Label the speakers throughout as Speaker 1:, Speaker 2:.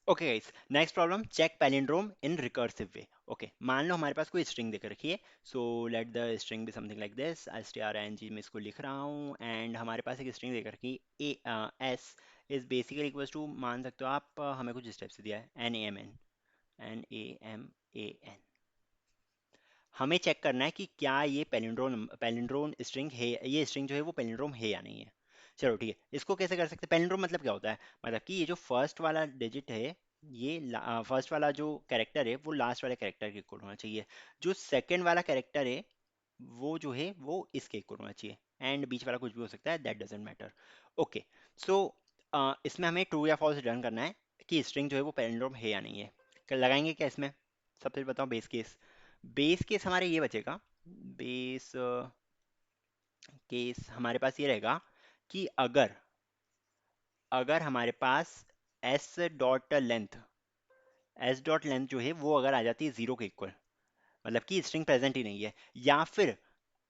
Speaker 1: Okay guys, next problem, check palindrome in recursive way. Okay, मान लो हमारे पास कोई स्ट्रिंग देकर रखी है। So let the string be something like this, string में इसको लिख रहा हूँ, एंड हमारे पास एक स्ट्रिंग देकर रखी A S is basically equals to, मान सकते हो आप, हमें कुछ स्टेप से दिया है N A M N, N A M A N. हमें चेक करना है कि क्या ये पैलिंड्रोम स्ट्रिंग है, ये स्ट्रिंग जो है वो पैलिंड्रोम है या नहीं है। चलो ठीक है, इसको कैसे कर सकते हैं? पैलिंड्रोम मतलब क्या होता है? मतलब कि ये जो फर्स्ट वाला डिजिट है, ये फर्स्ट वाला जो कैरेक्टर है वो लास्ट वाले कैरेक्टर के इक्वल होना चाहिए। जो सेकंड वाला कैरेक्टर है वो जो है वो इसके इक्वल होना चाहिए, एंड बीच वाला कुछ भी हो सकता है, दैट डजेंट मैटर। ओके, सो इसमें हमें ट्रू या फॉल्स रिटर्न करना है कि स्ट्रिंग जो है वो पैलिंड्रोम है या नहीं है। लगाएंगे क्या इसमें? सबसे पहले बताओ बेस केस। बेस केस हमारे ये बचेगा, बेस केस हमारे पास ये रहेगा कि अगर अगर हमारे पास S dot length S dot length जो है वो अगर आ जाती है जीरो के इक्वल, मतलब कि स्ट्रिंग प्रेजेंट ही नहीं है, या फिर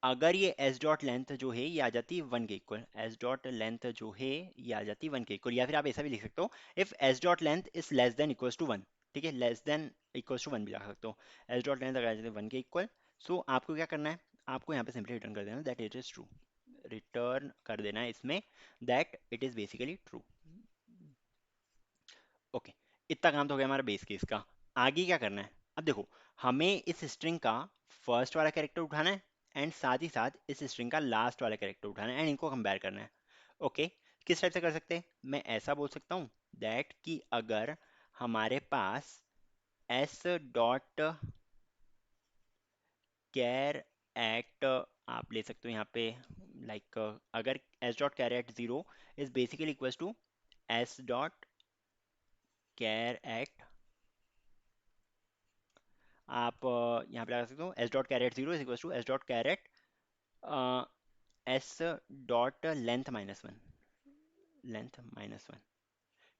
Speaker 1: अगर ये एस डॉट लेंथ जो है ये आ जाती है वन के इक्वल, एस डॉट लेंथ जो है ये आ जाती है वन के इक्वल, या फिर आप ऐसा भी लिख सकते हो, if S dot length is less than equals to one. ठीक है, less than equals to one भी लगा सकते हो। एस डॉट लेंथ अगर आ जाती है वन के इक्वल, सो आपको क्या करना है? आपको यहाँ पे सिंपली रिटर्न कर देना that it is true. Return कर देना है इसमें that it is basically true. Okay, इतना काम तो हो गया हमारा बेस केस का। आगे क्या करना है? अब देखो, हमें इस स्ट्रिंग का फर्स्ट वाला कैरेक्टर उठाना है, एंड साथ ही साथ इस स्ट्रिंग का लास्ट वाला कैरेक्टर उठाना है, एंड इनको कंपेयर करना है। ओके, किस टाइप से कर सकते हैं? मैं ऐसा बोल सकता हूँ दैट कि अगर हमारे पास एस डॉट कैर एट, आप ले सकते हो यहाँ पे, लाइक अगर S dot char at zero is basically equals to S dot char at, आप यहाँ पे लगा सकते हो S dot caret zero is equal to S dot caret S dot length minus one, length minus one.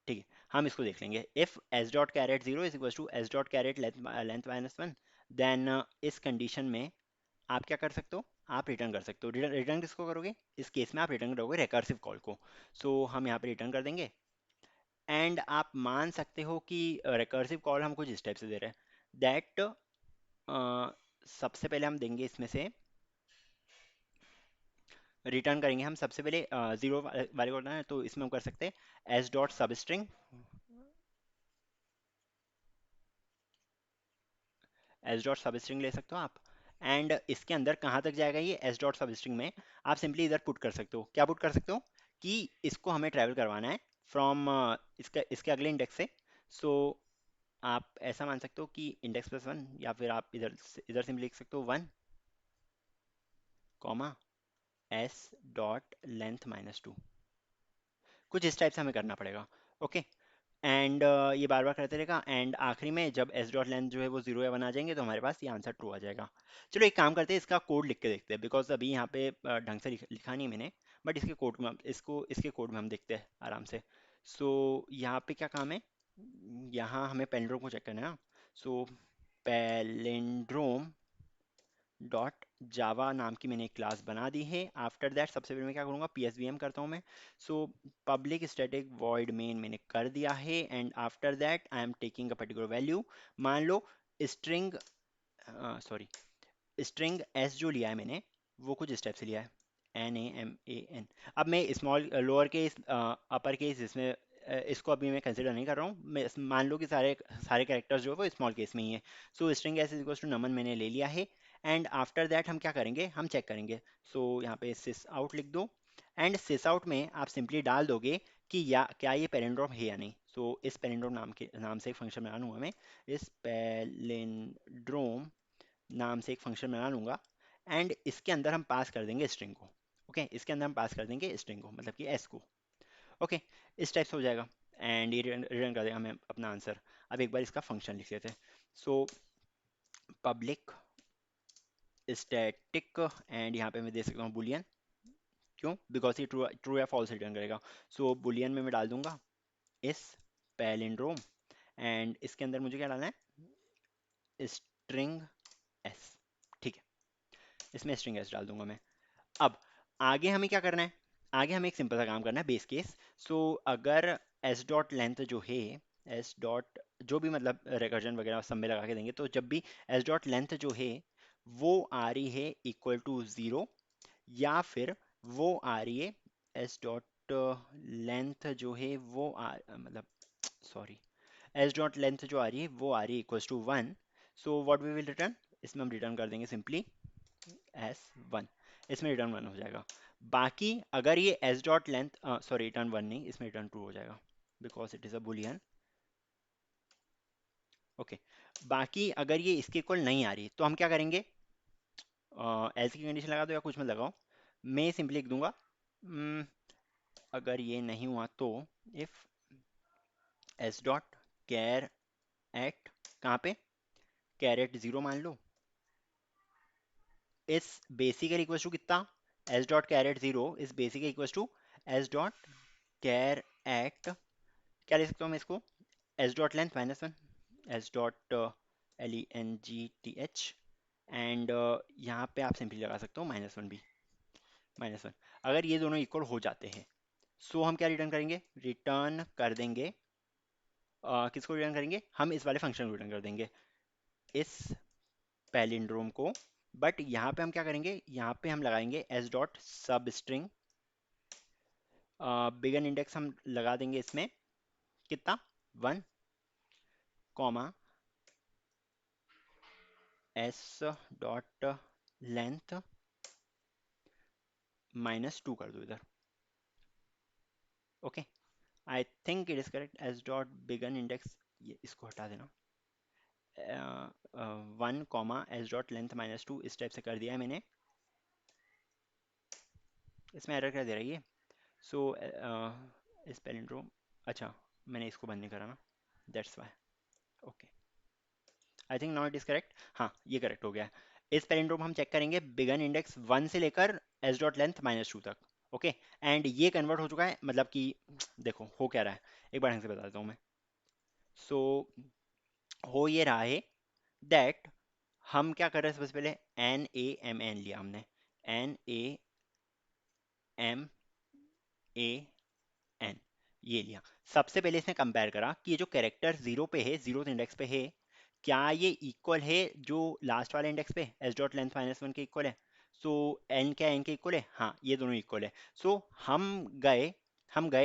Speaker 1: ठीक है, हम इसको देख लेंगे। If S dot caret zero is equal to S dot carat length minus one, then इस condition में आप क्या कर सकते हो? आप रिटर्न कर सकते हो। रिटर्न किसको करोगे? इस केस में आप रिटर्न करोगे रिकर्सिव कॉल को। सो हम यहाँ पे रिटर्न कर देंगे, एंड आप मान सकते हो कि रिकर्सिव कॉल हम कुछ इस टाइप से दे रहे हैं दैट, सबसे पहले हम देंगे इसमें से, रिटर्न करेंगे हम सबसे पहले जीरो वाले को है, तो इसमें हम कर सकते हैं एस डॉट सब स्ट्रिंग, एस डॉट सब स्ट्रिंग ले सकते हो आप। एंड इसके अंदर कहाँ तक जाएगा ये एस डॉट सब स्ट्रिंग में? आप सिंपली इधर पुट कर सकते हो, क्या पुट कर सकते हो कि इसको हमें ट्रैवल करवाना है फ्रॉम इसका इसके अगले इंडेक्स से। सो आप ऐसा मान सकते हो कि इंडेक्स प्लस वन, या फिर आप इधर इधर सिंपली लिख सकते हो one comma S dot length minus to. कुछ इस टाइप से हमें करना पड़ेगा। ओके, एंड ये बार बार करते रहेगा, एंड आखिरी में जब एस डॉट लेंथ जो है वो जीरो या वन आ जाएंगे तो हमारे पास ये आंसर ट्रू आ जाएगा। चलो एक काम करते हैं, इसका कोड लिख के देखते हैं, बिकॉज अभी यहाँ पे ढंग से लिखा नहीं मैंने, बट इसके कोड में इसको इसके कोड में हम देखते हैं आराम से। सो यहाँ पे क्या काम है? यहाँ हमें पैलिंड्रोम को चेक करना है ना। सो पैलिंड्रोम डॉट जावा नाम की मैंने एक क्लास बना दी है। आफ्टर दैट सबसे पहले मैं क्या करूँगा, पी एस वी एम करता हूँ मैं। So public static void main मैंने कर दिया है, and after that I am taking a particular value. मान लो स्ट्रिंग, सॉरी, स्ट्रिंग एस जो लिया है मैंने वो कुछ स्टेप से लिया है, N A M A N. अब मैं small lower case upper case इसमें इसको अभी मैं कंसिडर नहीं कर रहा हूँ, मैं मान लो कि सारे सारे कैरेक्टर्स जो है वो स्मॉल केस में ही है। So string S is equal to Naman मैंने ले लिया है, एंड आफ्टर दैट हम क्या करेंगे, हम चेक करेंगे। सो यहाँ पे सिस आउट लिख दो, एंड सिस आउट में आप सिंपली डाल दोगे कि या क्या ये पैलिंड्रोम है या नहीं। सो इस पैलिंड्रोम नाम से एक फंक्शन बना लूँगा मैं, इस पैलिंड्रोम नाम से एक फंक्शन बना लूंगा, एंड इसके अंदर हम पास कर देंगे स्ट्रिंग को। ओके, इसके अंदर हम पास कर देंगे स्ट्रिंग को, मतलब कि एस को। ओके, इस टाइप से हो जाएगा, एंड ये रिटर्न कर देगा हमें अपना आंसर। अब एक बार इसका फंक्शन लिख लेते हैं। सो पब्लिक स्टैटिक, एंड यहाँ पे मैं दे सकता हूँ बुलियन। क्यों? बिकॉज ये ट्रू ट्रू या फॉल्स रिटर्न करेगा। सो बुलियन में मैं डाल दूंगा इस पैलिंड्रोम, एंड इसके अंदर मुझे क्या डालना है, स्ट्रिंग एस। ठीक है, इसमें स्ट्रिंग एस डाल दूंगा मैं। अब आगे हमें क्या करना है? आगे हमें एक सिंपल सा काम करना है, बेस केस। सो अगर एस डॉट लेंथ जो है एस डॉट जो भी मतलब रिकर्जन वगैरह सब में लगा के देंगे, तो जब भी एस डॉट लेंथ जो है वो आ रही है इक्वल टू ज़ीरो, या फिर वो आ रही है एस डॉट लेंथ जो है वो मतलब सॉरी, एस डॉट लेंथ जो आ रही है वो आ रही है equals to one, so what we will return, इसमें हम रिटर्न कर देंगे सिंपली एस वन, इसमें रिटर्न वन हो जाएगा। बाकी अगर ये S dot length, sorry return one नहीं, इसमें रिटर्न टू हो जाएगा because it is a boolean. Okay, बाकी अगर ये इसके इक्वल नहीं आ रही तो हम क्या करेंगे, एल्स की कंडीशन लगा दो या कुछ मत लगाओ, मैं सिंपली लिख दूंगा "Hmm, अगर ये नहीं हुआ तो if S dot char at कहाँ पे, कैर एट जीरो मान लो, इस बेसिकली इक्वल्स टू कितना, S dot char at zero is basically equals to S dot char at, क्या लिख सकता हूँ मैं इसको, S dot length minus one, S dot LENGTH, and यहाँ पे आप सिंपली लगा सकते हो माइनस वन भी, माइनस वन। अगर ये दोनों इक्वल हो जाते हैं सो हम क्या रिटर्न करेंगे, रिटर्न कर देंगे किसको रिटर्न करेंगे, हम इस वाले फंक्शन को रिटर्न कर देंगे, इस पैलिंड्रोम को। बट यहाँ पे हम क्या करेंगे, यहाँ पे हम लगाएंगे एस डॉट सब स्ट्रिंग, बिगन इंडेक्स हम लगा देंगे इसमें कितना, one, comma S dot length minus two कर दो इधर। Okay, I think it is correct, S dot begin index, ये इसको हटा देना, one comma S dot length minus two, इस टाइप से कर दिया है मैंने, इसमें एरर कर दे रही है, सो इस पैलिंड्रोम, अच्छा मैंने इसको बंद नहीं करा ना, that's why. Okay, I think now it is correct, हाँ ये करेक्ट हो गया है। इस पैलिंड्रोम हम चेक करेंगे बिगन इंडेक्स वन से लेकर S dot length minus two तक। ओके, एंड ये कन्वर्ट हो चुका है, मतलब कि देखो हो क्या रहा है, एक बार ढंग से बता देता हूँ मैं। सो हो ये रहा है दैट हम क्या कर रहे हैं, सबसे पहले NAMN लिया हमने, NAMAN ये लिया, सबसे पहले इसने कंपेयर करा कि ये जो कैरेक्टर जीरो पे है, जीरो इंडेक्स पे है, क्या ये इक्वल है जो लास्ट वाले इंडेक्स पे S dot length minus one के इक्वल है, सो एन क्या एन के इक्वल है, हाँ ये दोनों इक्वल है। सो हम गए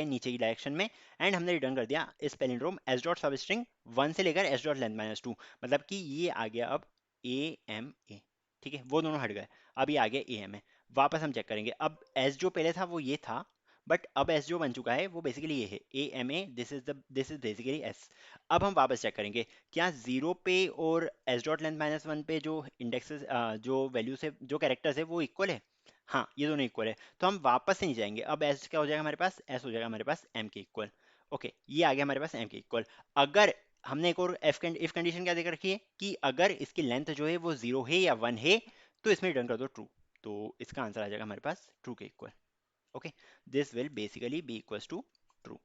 Speaker 1: नीचे की डायरेक्शन में एंड हमने रिटर्न कर दिया इस पैलिंड्रोम एस डॉट सब स्ट्रिंग वन से लेकर S dot length minus to, मतलब कि ये आ गया अब AMA, ठीक है वो दोनों हट गए, अब ये आ गया AMA। वापस हम चेक करेंगे, अब एस जो पहले था वो ये था, बट अब एस जो बन चुका है वो बेसिकली ये है AMA, this is basically S. अब हम वापस चेक करेंगे क्या जीरो पे और S dot length minus one पे जो इंडेक्सेस जो वैल्यूज है जो कैरेक्टर्स है वो इक्वल है, हाँ ये दोनों इक्वल है, तो हम वापस से नहीं जाएंगे, अब एस क्या हो जाएगा हमारे पास, एस हो जाएगा हमारे पास एम के इक्वल। ओके, ये आ गया हमारे पास एम के इक्वल। अगर हमने एक और इफ कंडीशन क्या देकर रखी है कि अगर इसकी लेंथ जो है वो जीरो है या वन है तो इसमें रिटर्न कर दो ट्रू, तो इसका आंसर आ जाएगा हमारे पास ट्रू के equal. Okay, this will basically be equals to true,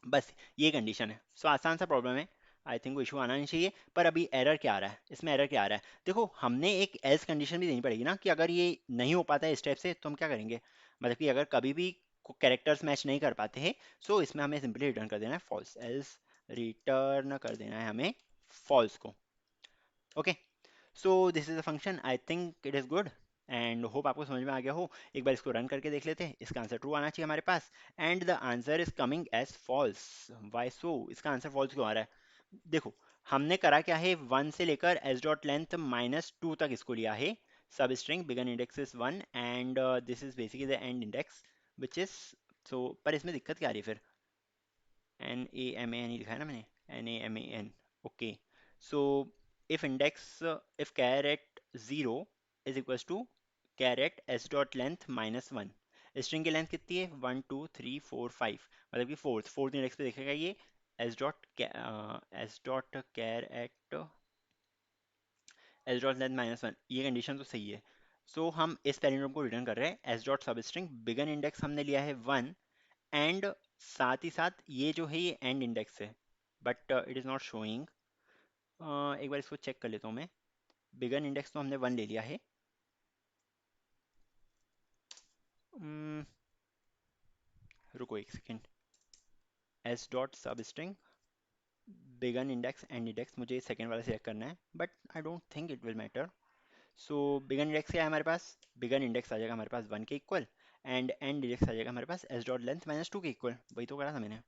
Speaker 1: बस ये कंडीशन है। सो आसान सा प्रॉब्लम है, आई थिंक कोई इशू आना नहीं चाहिए, पर अभी एरर क्या आ रहा है, इसमें एरर क्या आ रहा है, देखो हमने एक एल्स कंडीशन भी देनी पड़ेगी ना कि अगर ये नहीं हो पाता है इस टाइप से तो हम क्या करेंगे, मतलब कि अगर कभी भी कैरेक्टर्स मैच नहीं कर पाते हैं सो इसमें हमें सिंपली रिटर्न कर देना है फॉल्स, एल्स रिटर्न कर देना है हमें फॉल्स को। Okay, so this is a function, I think it is good and hope आपको समझ में आ गया हो। एक बार इसको रन करके देख लेते हैं, इसका आंसर ट्रू आना चाहिए हमारे पास, and the answer is coming as false. Why so, इसका आंसर फॉल्स क्यों आ रहा है, देखो हमने करा क्या है, वन से लेकर S dot length minus two तक इसको लिया है, सब string begin index is one and this is basically the end index which is, so पर इसमें दिक्कत क्या आ रही है फिर, NAMAN ही लिखा है ना मैंने, NAMAN। Okay, so if index if char at 0 is equals to char at s dot length minus 1, string की लेंथ कितनी है, one two three four five, मतलब कि फोर्थ इंडेक्स पे देखेगा ये S dot char at S dot length minus one, ये condition तो सही है। सो हम इस पैलिंड्रोम को रिटर्न कर रहे हैं एस डॉट सब स्ट्रिंग बिगन इंडेक्स हमने लिया है वन, एंड साथ ही साथ ये जो है ये एंड इंडेक्स है, but it is not showing, एक बार इसको चेक कर लेता हूँ मैं, बिगन इंडेक्स तो हमने वन ले लिया है, रुको एक सेकेंड, एस डॉट सब string begin index end index, मुझे सेकेंड वाला सिलेक्ट करना है, but I don't think it will matter. So begin index क्या है हमारे पास? बिगन इंडेक्स आ जाएगा हमारे पास 1 के इक्वल, एंड एंड इंडेक्स आ जाएगा हमारे पास एस डॉट लेंथ माइनस 2 के इक्वल, वही तो करा था मैंने।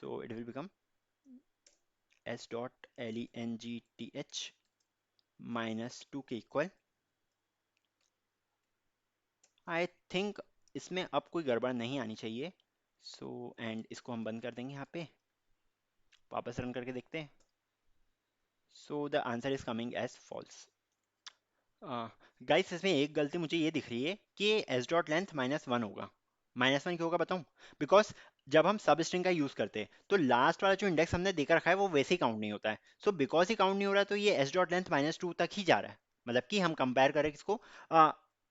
Speaker 1: So it will become S dot L E N G T H minus 2 के इक्वल। आई थिंक इसमें अब कोई गड़बड़ नहीं आनी चाहिए। सो एंड इसको हम बंद कर देंगे यहाँ पे, वापस रन करके देखते हैं। So the answer is coming as false. Guys इसमें एक गलती मुझे ये दिख रही है कि एस डॉट लेंथ -1 होगा। -1 क्यों होगा बताऊं? बिकॉज जब हम सब स्ट्रिंग का यूज करते हैं तो लास्ट वाला जो इंडेक्स हमने देकर रखा है वो वैसे ही काउंट नहीं होता है। सो बिकॉज ही काउंट नहीं हो रहा तो ये एस डॉट लेंथ -2 तक ही जा रहा है। मतलब कि हम कंपेयर करें किसको,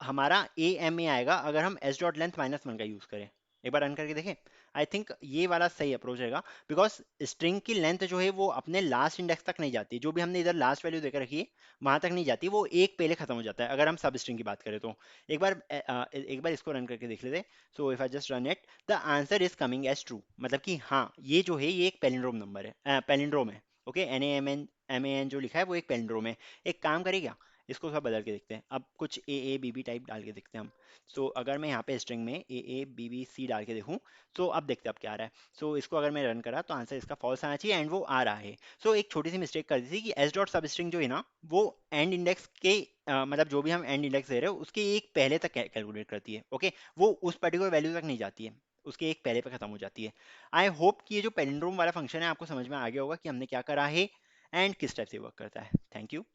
Speaker 1: हमारा ए एम ए आएगा अगर हम एस डॉट लेंथ -1 का यूज करें। एक बार रन करके देखें। आई थिंक ये वाला सही अप्रोच रहेगा, बिकॉज स्ट्रिंग की लेंथ जो है वो अपने लास्ट इंडेक्स तक नहीं जाती। जो भी हमने इधर लास्ट वैल्यू देकर रखी है वहां तक नहीं जाती, वो एक पहले खत्म हो जाता है अगर हम सब स्ट्रिंग की बात करें तो। एक बार इसको रन करके देख लेते। So if I just run it, the answer is coming as true. मतलब कि हाँ, ये जो है ये एक पैलिंड्रोम नंबर है, पैलिंड्रोम है। Okay, N A M N जो लिखा है वो एक पैलिंड्रोम है। एक काम करें क्या, इसको थोड़ा बदल के देखते हैं। अब कुछ ए बी बी टाइप डाल के देखते हैं हम। सो अगर मैं यहाँ पे स्ट्रिंग में बी बी सी डाल के देखूँ, तो अब देखते हैं अब क्या आ रहा है। सो इसको अगर मैं रन करा तो आंसर इसका फॉल्स आना चाहिए, एंड वो आ रहा है। सो एक छोटी सी मिस्टेक कर दी थी कि एस डॉट सब स्ट्रिंग जो है ना, वो एंड इंडेक्स के मतलब जो भी हम एंड इंडेक्स दे रहे हो उसके एक पहले तक कैलकुलेट करती है। ओके, वो उस पर्टिकुलर वैल्यू तक नहीं जाती है, उसके एक पहले पे खत्म हो जाती है। आई होप कि ये जो पैलिंड्रोम वाला फंक्शन है आपको समझ में आ गया होगा कि हमने क्या करा है एंड किस टाइप से वर्क करता है। Thank you.